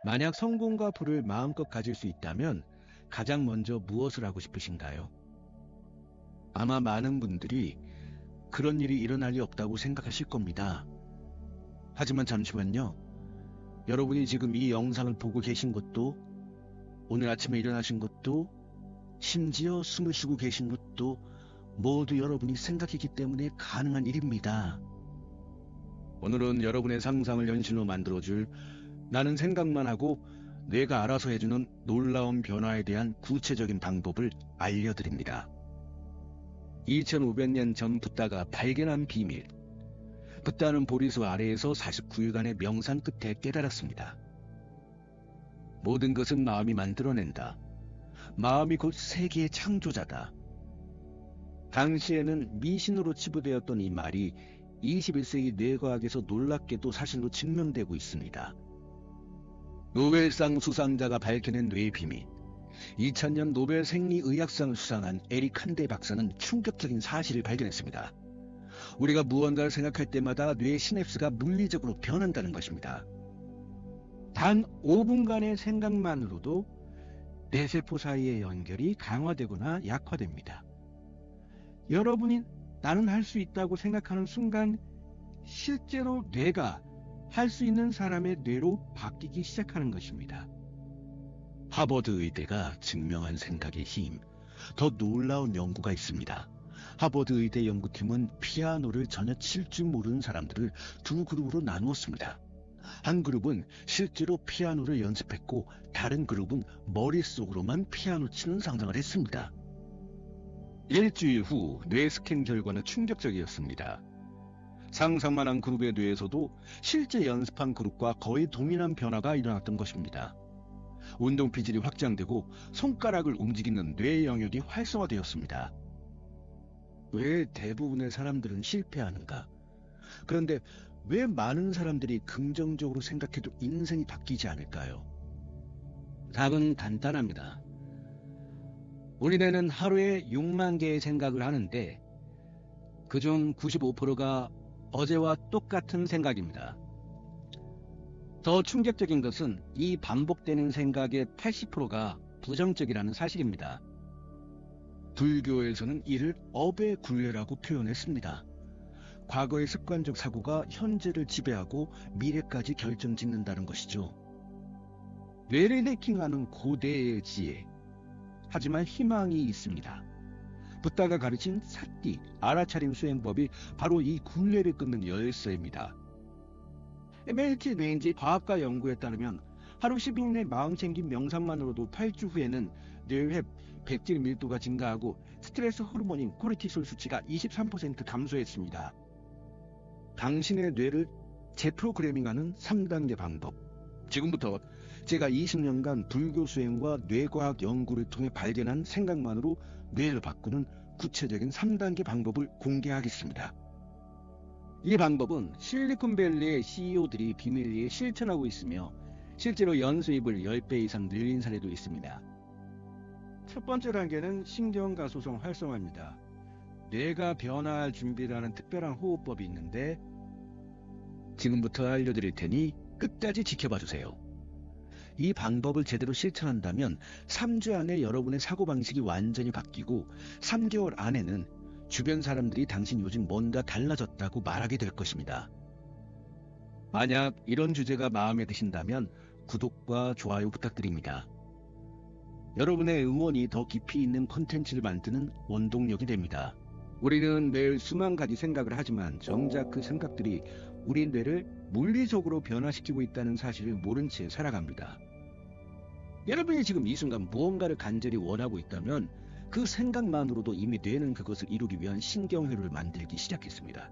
만약 성공과 부를 마음껏 가질 수 있다면 가장 먼저 무엇을 하고 싶으신가요? 아마 많은 분들이 그런 일이 일어날 리 없다고 생각하실 겁니다. 하지만 잠시만요. 여러분이 지금 이 영상을 보고 계신 것도, 오늘 아침에 일어나신 것도, 심지어 숨을 쉬고 계신 것도 모두 여러분이 생각했기 때문에 가능한 일입니다. 오늘은 여러분의 상상을 현실로 만들어줄 나는 생각만 하고 뇌가 알아서 해주는 놀라운 변화에 대한 구체적인 방법을 알려드립니다. 2500년 전 붓다가 발견한 비밀. 붓다는 보리수 아래에서 49일간의 명상 끝에 깨달았습니다. 모든 것은 마음이 만들어낸다. 마음이 곧 세계의 창조자다. 당시에는 미신으로 치부되었던 이 말이 21세기 뇌과학에서 놀랍게도 사실로 증명되고 있습니다. 노벨상 수상자가 밝혀낸 뇌의 비밀. 2000년 노벨 생리의학상을 수상한 에릭 한데 박사는 충격적인 사실을 발견했습니다. 우리가 무언가를 생각할 때마다 뇌의 시냅스가 물리적으로 변한다는 것입니다. 단 5분간의 생각만으로도 뇌세포 사이의 연결이 강화되거나 약화됩니다. 여러분이 나는 할 수 있다고 생각하는 순간 실제로 뇌가 할 수 있는 사람의 뇌로 바뀌기 시작하는 것입니다. 하버드 의대가 증명한 생각의 힘, 더 놀라운 연구가 있습니다. 하버드 의대 연구팀은 피아노를 전혀 칠 줄 모르는 사람들을 두 그룹으로 나누었습니다. 한 그룹은 실제로 피아노를 연습했고 다른 그룹은 머릿속으로만 피아노 치는 상상을 했습니다. 일주일 후 뇌 스캔 결과는 충격적이었습니다. 상상만 한 그룹의 뇌에서도 실제 연습한 그룹과 거의 동일한 변화가 일어났던 것입니다. 운동 피질이 확장되고 손가락을 움직이는 뇌 영역이 활성화되었습니다. 왜 대부분의 사람들은 실패하는가? 그런데 왜 많은 사람들이 긍정적으로 생각해도 인생이 바뀌지 않을까요? 답은 간단합니다. 우리 뇌는 하루에 6만 개의 생각을 하는데 그중 95%가 어제와 똑같은 생각입니다. 더 충격적인 것은 이 반복되는 생각의 80%가 부정적이라는 사실입니다. 불교에서는 이를 업의 굴레라고 표현했습니다. 과거의 습관적 사고가 현재를 지배하고 미래까지 결정짓는다는 것이죠. 뇌를 해킹하는 고대의 지혜. 하지만 희망이 있습니다. 붓다가 가르친 사띠, 알아차림 수행법이 바로 이 굴레를 끊는 열쇠입니다. MLT 뇌인지 과학과 연구에 따르면 하루 10분 내 마음 챙김 명상만으로도 8주 후에는 뇌의 백질 밀도가 증가하고 스트레스 호르몬인 코르티솔 수치가 23% 감소했습니다. 당신의 뇌를 재프로그래밍하는 3단계 방법. 지금부터 제가 20년간 불교 수행과 뇌과학 연구를 통해 발견한 생각만으로 뇌를 바꾸는 구체적인 3단계 방법을 공개하겠습니다. 이 방법은 실리콘밸리의 CEO들이 비밀리에 실천하고 있으며 실제로 연수입을 10배 이상 늘린 사례도 있습니다. 첫 번째 단계는 신경가소성 활성화입니다. 뇌가 변화할 준비라는 특별한 호흡법이 있는데 지금부터 알려드릴 테니 끝까지 지켜봐 주세요. 이 방법을 제대로 실천한다면 3주 안에 여러분의 사고방식이 완전히 바뀌고 3개월 안에는 주변 사람들이 당신 요즘 뭔가 달라졌다고 말하게 될 것입니다. 만약 이런 주제가 마음에 드신다면 구독과 좋아요 부탁드립니다. 여러분의 응원이 더 깊이 있는 콘텐츠를 만드는 원동력이 됩니다. 우리는 매일 수만 가지 생각을 하지만 정작 그 생각들이 우리 뇌를 물리적으로 변화시키고 있다는 사실을 모른 채 살아갑니다. 여러분이 지금 이 순간 무언가를 간절히 원하고 있다면 그 생각만으로도 이미 뇌는 그것을 이루기 위한 신경회로를 만들기 시작했습니다.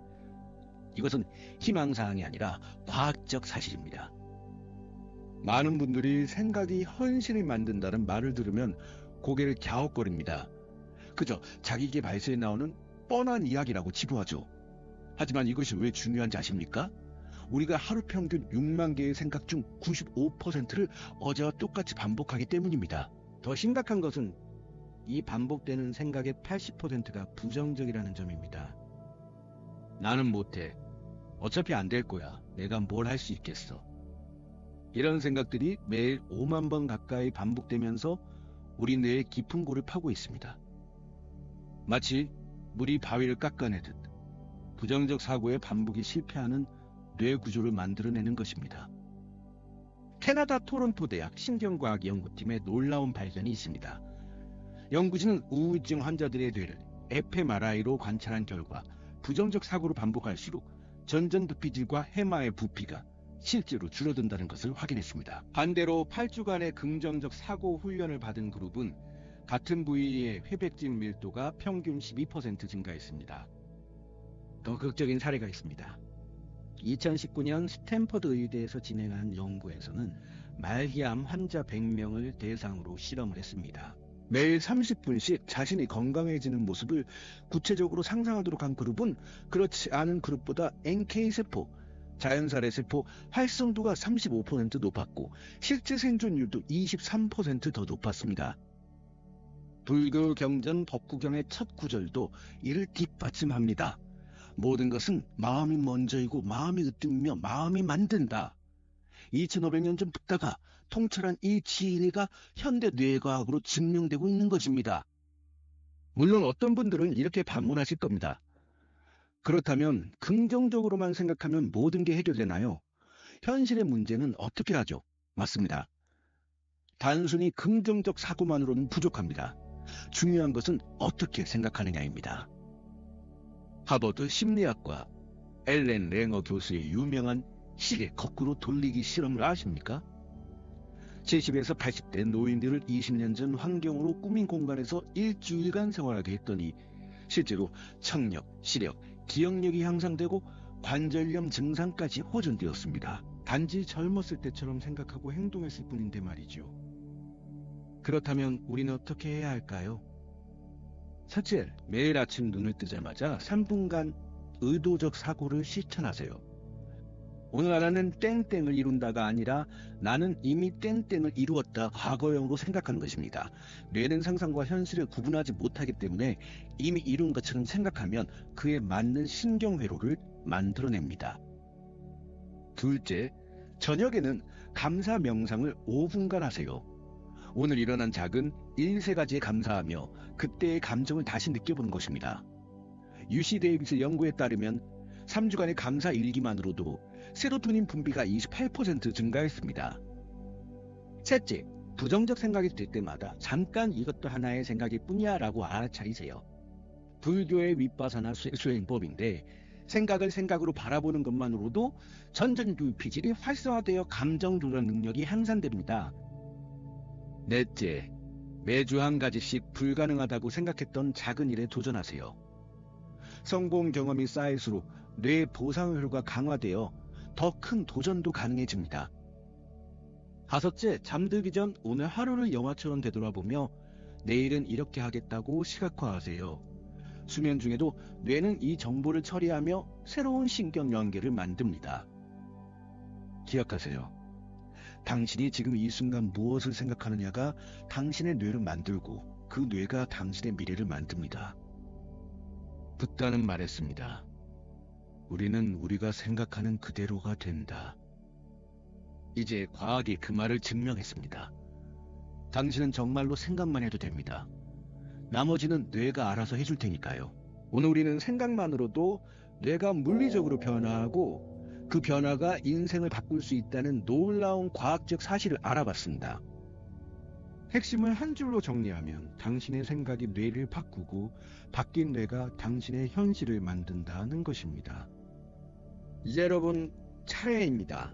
이것은 희망사항이 아니라 과학적 사실입니다. 많은 분들이 생각이 현실을 만든다는 말을 들으면 고개를 갸웃거립니다. 그저 자기에게 발서에 나오는 뻔한 이야기라고 치부하죠. 하지만 이것이 왜 중요한지 아십니까? 우리가 하루 평균 6만 개의 생각 중 95%를 어제와 똑같이 반복하기 때문입니다. 더 심각한 것은 이 반복되는 생각의 80%가 부정적이라는 점입니다. 나는 못해. 어차피 안 될 거야. 내가 뭘 할 수 있겠어. 이런 생각들이 매일 5만 번 가까이 반복되면서 우리 뇌의 깊은 골을 파고 있습니다. 마치 물이 바위를 깎아내듯 부정적 사고의 반복이 실패하는 뇌 구조를 만들어내는 것입니다. 캐나다 토론토 대학 신경과학 연구팀의 놀라운 발견이 있습니다. 연구진은 우울증 환자들의 뇌를 fMRI로 관찰한 결과 부정적 사고를 반복할수록 전전두피질과 해마의 부피가 실제로 줄어든다는 것을 확인했습니다. 반대로 8주간의 긍정적 사고 훈련을 받은 그룹은 같은 부위의 회백질 밀도가 평균 12% 증가했습니다. 더 극적인 사례가 있습니다. 2019년 스탠퍼드 의대에서 진행한 연구에서는 말기암 환자 100명을 대상으로 실험을 했습니다. 매일 30분씩 자신이 건강해지는 모습을 구체적으로 상상하도록 한 그룹은 그렇지 않은 그룹보다 NK세포, 자연살해세포 활성도가 35% 높았고 실제 생존율도 23% 더 높았습니다. 불교 경전 법구경의 첫 구절도 이를 뒷받침합니다. 모든 것은 마음이 먼저이고 마음이 으뜸이며 마음이 만든다. 2500년 전부터가 통찰한 이 진리가 현대 뇌과학으로 증명되고 있는 것입니다. 물론 어떤 분들은 이렇게 반문하실 겁니다. 그렇다면 긍정적으로만 생각하면 모든 게 해결되나요? 현실의 문제는 어떻게 하죠? 맞습니다. 단순히 긍정적 사고만으로는 부족합니다. 중요한 것은 어떻게 생각하느냐입니다. 하버드 심리학과 엘렌 랭어 교수의 유명한 시계 거꾸로 돌리기 실험을 아십니까? 70에서 80대 노인들을 20년 전 환경으로 꾸민 공간에서 일주일간 생활하게 했더니 실제로 청력, 시력, 기억력이 향상되고 관절염 증상까지 호전되었습니다. 단지 젊었을 때처럼 생각하고 행동했을 뿐인데 말이죠. 그렇다면 우리는 어떻게 해야 할까요? 첫째, 매일 아침 눈을 뜨자마자 3분간 의도적 사고를 실천하세요. 오늘 나는 땡땡을 이룬다가 아니라 나는 이미 땡땡을 이루었다 과거형으로 생각하는 것입니다. 뇌는 상상과 현실을 구분하지 못하기 때문에 이미 이룬 것처럼 생각하면 그에 맞는 신경회로를 만들어냅니다. 둘째, 저녁에는 감사 명상을 5분간 하세요. 오늘 일어난 작은 1~3가지에 감사하며 그때의 감정을 다시 느껴보는 것입니다. UC 데이비스 연구에 따르면 3주간의 감사 일기만으로도 세로토닌 분비가 28% 증가했습니다. 셋째, 부정적 생각이 들 때마다 잠깐 이것도 하나의 생각일 뿐이야 라고 알아차리세요. 불교의 윗바사나 수행법인데 생각을 생각으로 바라보는 것만으로도 전전두피질이 활성화되어 감정 조절 능력이 향상됩니다. 넷째, 매주 한 가지씩 불가능하다고 생각했던 작은 일에 도전하세요. 성공 경험이 쌓일수록 뇌 보상회로가 강화되어 더 큰 도전도 가능해집니다. 다섯째, 잠들기 전 오늘 하루를 영화처럼 되돌아보며 내일은 이렇게 하겠다고 시각화하세요. 수면 중에도 뇌는 이 정보를 처리하며 새로운 신경 연계를 만듭니다. 기억하세요. 당신이 지금 이 순간 무엇을 생각하느냐가 당신의 뇌를 만들고 그 뇌가 당신의 미래를 만듭니다. 붓다는 말했습니다. 우리는 우리가 생각하는 그대로가 된다. 이제 과학이 그 말을 증명했습니다. 당신은 정말로 생각만 해도 됩니다. 나머지는 뇌가 알아서 해줄 테니까요. 오늘 우리는 생각만으로도 뇌가 물리적으로 변화하고 그 변화가 인생을 바꿀 수 있다는 놀라운 과학적 사실을 알아봤습니다. 핵심을 한 줄로 정리하면 당신의 생각이 뇌를 바꾸고 바뀐 뇌가 당신의 현실을 만든다는 것입니다. 이제 여러분 차례입니다.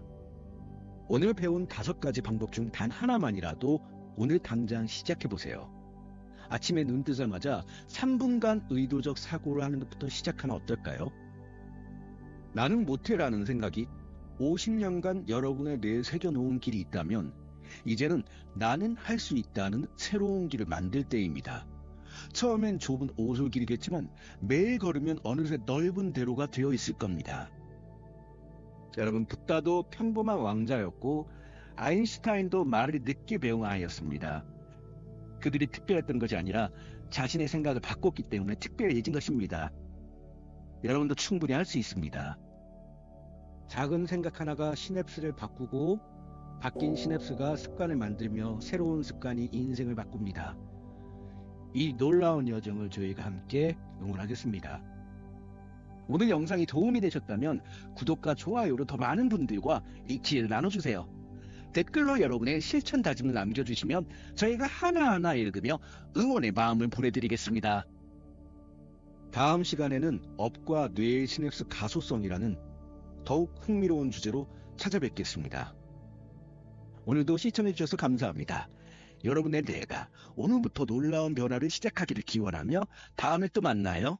오늘 배운 5가지 방법 중 단 하나만이라도 오늘 당장 시작해보세요. 아침에 눈 뜨자마자 3분간 의도적 사고를 하는 것부터 시작하면 어떨까요? 나는 못해라는 생각이 50년간 여러분의 뇌에 새겨놓은 길이 있다면 이제는 나는 할 수 있다는 새로운 길을 만들 때입니다. 처음엔 좁은 오솔길이겠지만 매일 걸으면 어느새 넓은 대로가 되어 있을 겁니다. 여러분, 붓다도 평범한 왕자였고 아인슈타인도 말을 늦게 배운 아이였습니다. 그들이 특별했던 것이 아니라 자신의 생각을 바꿨기 때문에 특별해진 것입니다. 여러분도 충분히 할 수 있습니다. 작은 생각 하나가 시냅스를 바꾸고 바뀐 시냅스가 습관을 만들며 새로운 습관이 인생을 바꿉니다. 이 놀라운 여정을 저희가 함께 응원하겠습니다. 오늘 영상이 도움이 되셨다면 구독과 좋아요로 더 많은 분들과 리치를 나눠주세요. 댓글로 여러분의 실천 다짐을 남겨주시면 저희가 하나하나 읽으며 응원의 마음을 보내드리겠습니다. 다음 시간에는 업과 뇌의 시냅스 가소성이라는 더욱 흥미로운 주제로 찾아뵙겠습니다. 오늘도 시청해주셔서 감사합니다. 여러분의 뇌가 오늘부터 놀라운 변화를 시작하기를 기원하며 다음에 또 만나요.